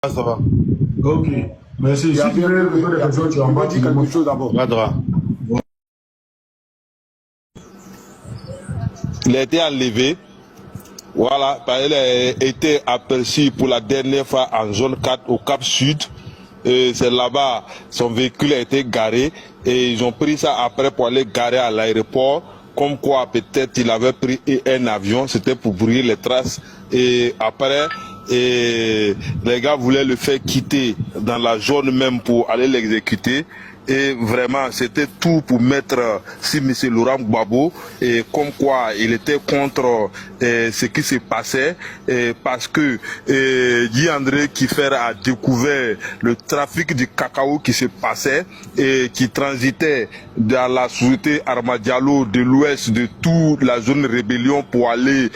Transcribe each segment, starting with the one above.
Ah, ça va. Ok. Merci. Si tu veux poser des questions, tu en bas. Dis quelque chose d'abord. Madra. Il a été enlevé. Voilà, il a été aperçu pour la dernière fois en zone 4 au Cap Sud. C'est là-bas, son véhicule a été garé et ils ont pris ça après pour aller garer à l'aéroport. Comme quoi peut-être il avait pris un avion, c'était pour brouiller les traces. Et après, les gars voulaient le faire quitter dans la zone même pour aller l'exécuter. Et vraiment, c'était tout pour mettre si M. Laurent Gbagbo, et comme quoi il était contre ce qui se passait, parce que Guy André Kiffer a découvert le trafic du cacao qui se passait et qui transitait dans la société Armadialo de l'ouest de toute la zone rébellion pour aller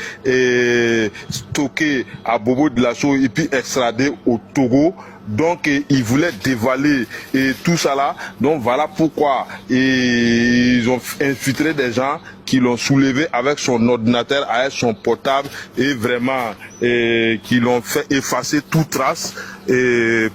stocker à Bobo de la Chaux et puis extrader au Togo. Donc ils voulaient dévaler et tout ça là. Donc voilà pourquoi ils ont infiltré des gens qui l'ont soulevé avec son ordinateur, avec son portable et vraiment qui l'ont fait effacer toute trace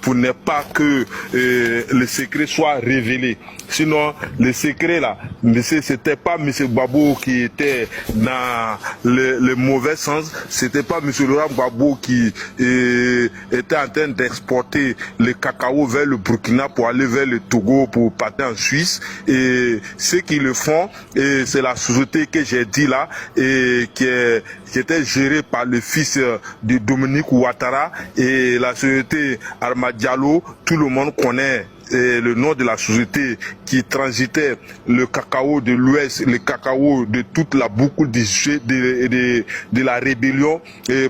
pour ne pas que le secret soit révélé. Sinon, le secret là, c'était pas M. Gbagbo qui était dans le mauvais sens, c'était pas M. Laurent Gbagbo qui était en train d'exporter le cacao vers le Burkina pour aller vers le Togo pour partir en Suisse. Et ceux qui le font, c'est la société que j'ai dit là, et qui était gérée par le fils de Dominique Ouattara et la société Armadialo. Tout le monde connaît le nom de la société qui transitait le cacao de l'Ouest, le cacao de toute la boucle de la rébellion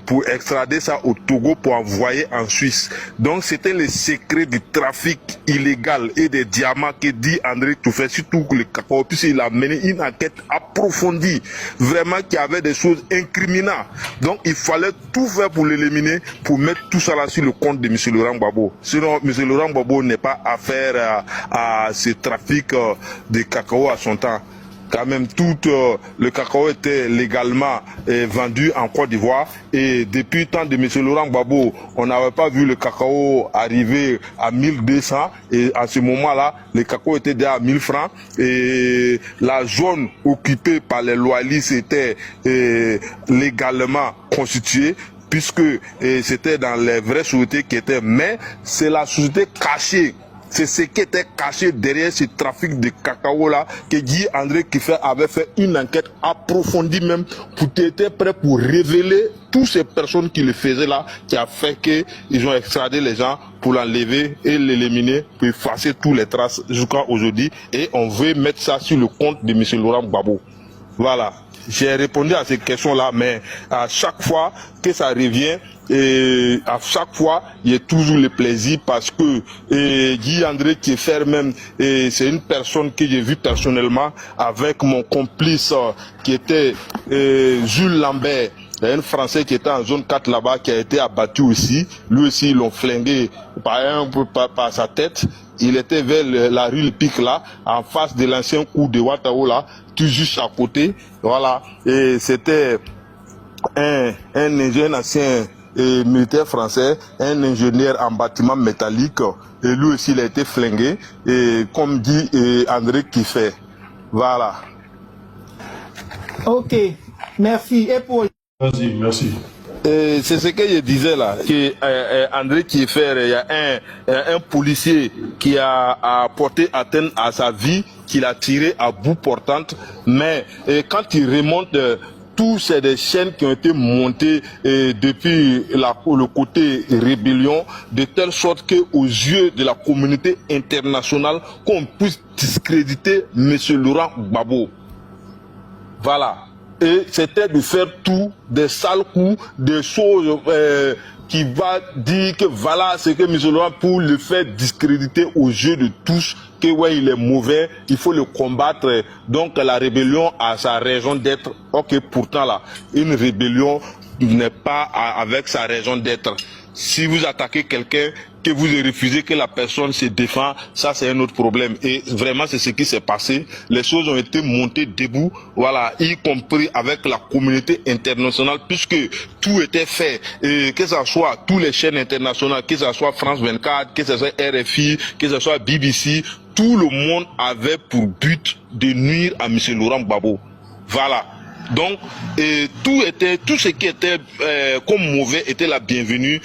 pour extrader ça au Togo pour envoyer en Suisse. Donc c'était le secret du trafic illégal et des diamants que dit André Kiffer, surtout que le cacao, puisqu'il a mené une enquête approfondie, vraiment qui avait des choses incriminantes. Donc il fallait tout faire pour l'éliminer, pour mettre tout ça là sur le compte de M. Laurent Gbagbo. Sinon M. Laurent Gbagbo n'est pas affaire à ce trafic de cacao à son temps. Quand même, tout le cacao était légalement vendu en Côte d'Ivoire et depuis le temps de M. Laurent Gbagbo, on n'avait pas vu le cacao arriver à 1200 et à ce moment-là, le cacao était déjà à 1000 francs et la zone occupée par les loyalistes était légalement constituée, puisque c'était dans les vraies sociétés qui étaient, mais c'est la société cachée. C'est ce qui était caché derrière ce trafic de cacao là, que Guy André Kiffer avait fait une enquête approfondie même, pour être prêt pour révéler toutes ces personnes qui le faisaient là, qui a fait qu'ils ont extradé les gens pour l'enlever et l'éliminer, pour effacer toutes les traces jusqu'à aujourd'hui. Et on veut mettre ça sur le compte de M. Laurent Gbagbo. Voilà. J'ai répondu à ces questions-là, mais à chaque fois que ça revient, et à chaque fois, il y a toujours le plaisir parce que Guy André Kiffer même, c'est une personne que j'ai vue personnellement avec mon complice qui était Jules Lambert, un Français qui était en zone 4 là-bas, qui a été abattu aussi. Lui aussi, ils l'ont flingué par sa tête. Il était vers la rue Le Pic là, en face de l'ancien cours de Ouattao là, tout juste à côté. Voilà. Et c'était un ancien militaire français, un ingénieur en bâtiment métallique. Et lui aussi, il a été flingué. Et comme dit André Kiffer. Voilà. Ok. Merci. Et pour... Vas-y, merci. C'est ce que je disais là, que André Kiffer, il y a un policier qui a porté atteinte à sa vie, qu'il a tiré à bout portante, mais quand il remonte, tous c'est des chaînes qui ont été montées depuis le côté rébellion, de telle sorte que aux yeux de la communauté internationale, qu'on puisse discréditer M. Laurent Gbagbo. Voilà. Et c'était de faire tout, des sales coups, des choses qui va dire que voilà ce que M. Laurent, pour le faire discréditer aux yeux de tous, que ouais, il est mauvais, il faut le combattre. Donc la rébellion a sa raison d'être. Ok, pourtant là, une rébellion n'est pas avec sa raison d'être. si vous attaquez quelqu'un, que vous refusez que la personne se défend, ça c'est un autre problème. Et vraiment c'est ce qui s'est passé. Les choses ont été montées debout, voilà, y compris avec la communauté internationale, puisque tout était fait, et que ce soit tous les chaînes internationales, que ce soit France 24, que ce soit RFI, que ce soit BBC, tout le monde avait pour but de nuire à M. Laurent Gbagbo. Voilà. Donc, tout ce qui était comme mauvais était la bienvenue,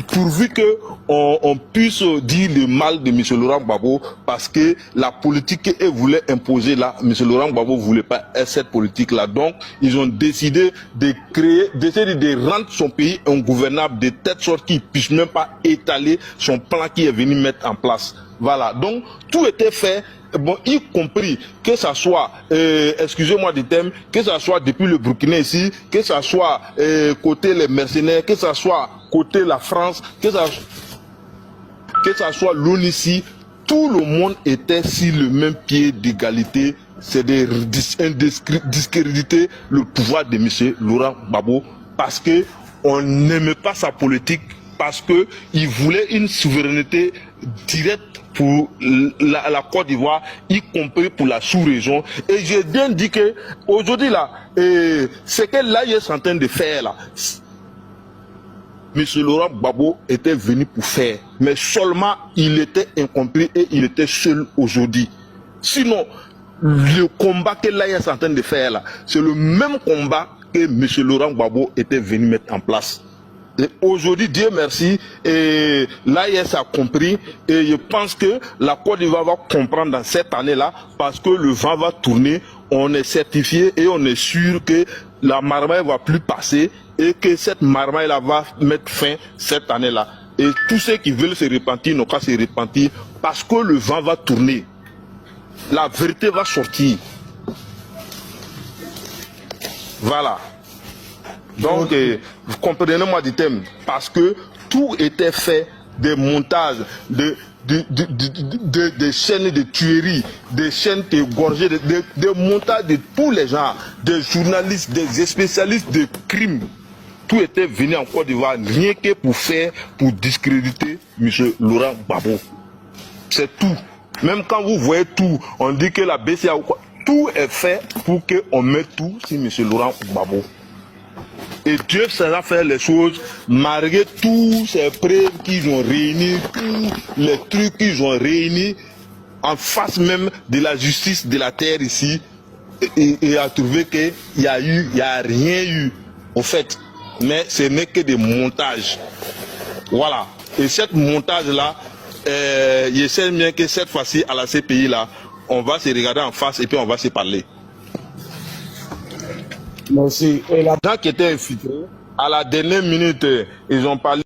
pourvu que on puisse dire le mal de M. Laurent Gbagbo, parce que la politique qu'il voulait imposer là, M. Laurent Gbagbo voulait pas cette politique-là. Donc, ils ont décidé d'essayer de rendre son pays ingouvernable de telle sorte qu'il puisse même pas étaler son plan qu'il est venu mettre en place. Voilà. Donc, tout était fait. Bon, y compris que ça soit, excusez-moi du thème, que ça soit depuis le Burkina ici, que ça soit côté les mercenaires, que ça soit côté la France, que ça soit l'ONU ici, tout le monde était sur le même pied d'égalité. C'est de discréditer le pouvoir de M. Laurent Gbagbo parce que on n'aimait pas sa politique, parce que il voulait une souveraineté directe pour la Côte d'Ivoire, y compris pour la sous-région. Et j'ai bien dit que aujourd'hui là, ce que l'AIS est en train de faire là, M. Laurent Gbagbo était venu pour faire, mais seulement il était incompris et il était seul aujourd'hui. Sinon, le combat que l'AIS est en train de faire là, c'est le même combat que M. Laurent Gbagbo était venu mettre en place. Et aujourd'hui, Dieu merci, et l'AIS a compris, et je pense que la Côte d'Ivoire va comprendre dans cette année-là, parce que le vent va tourner, on est certifié et on est sûr que la marmaille va plus passer, et que cette marmaille-là va mettre fin cette année-là. Et tous ceux qui veulent se repentir n'ont qu'à se repentir, parce que le vent va tourner. La vérité va sortir. Voilà. Donc, vous comprenez-moi du thème, parce que tout était fait, des montages, des chaînes de tueries, des chaînes de gorgées, des montages de tous les gens, des journalistes, des spécialistes de crimes. Tout était venu en Côte d'Ivoire, rien que pour discréditer M. Laurent Gbagbo. C'est tout. Même quand vous voyez tout, on dit que la BCA ou quoi, tout est fait pour qu'on mette tout sur M. Laurent Gbagbo. Et Dieu saura faire les choses malgré tous ces preuves qu'ils ont réunies, tous les trucs qu'ils ont réunis en face même de la justice de la terre ici, et a trouvé qu'il y a rien eu au fait, mais ce n'est que des montages. Voilà. Et cette montage là, je sais bien que cette fois-ci à la CPI là, on va se regarder en face et puis on va se parler. Merci. Et la gens qui étaient infiltrés, à la dernière minute, ils ont parlé.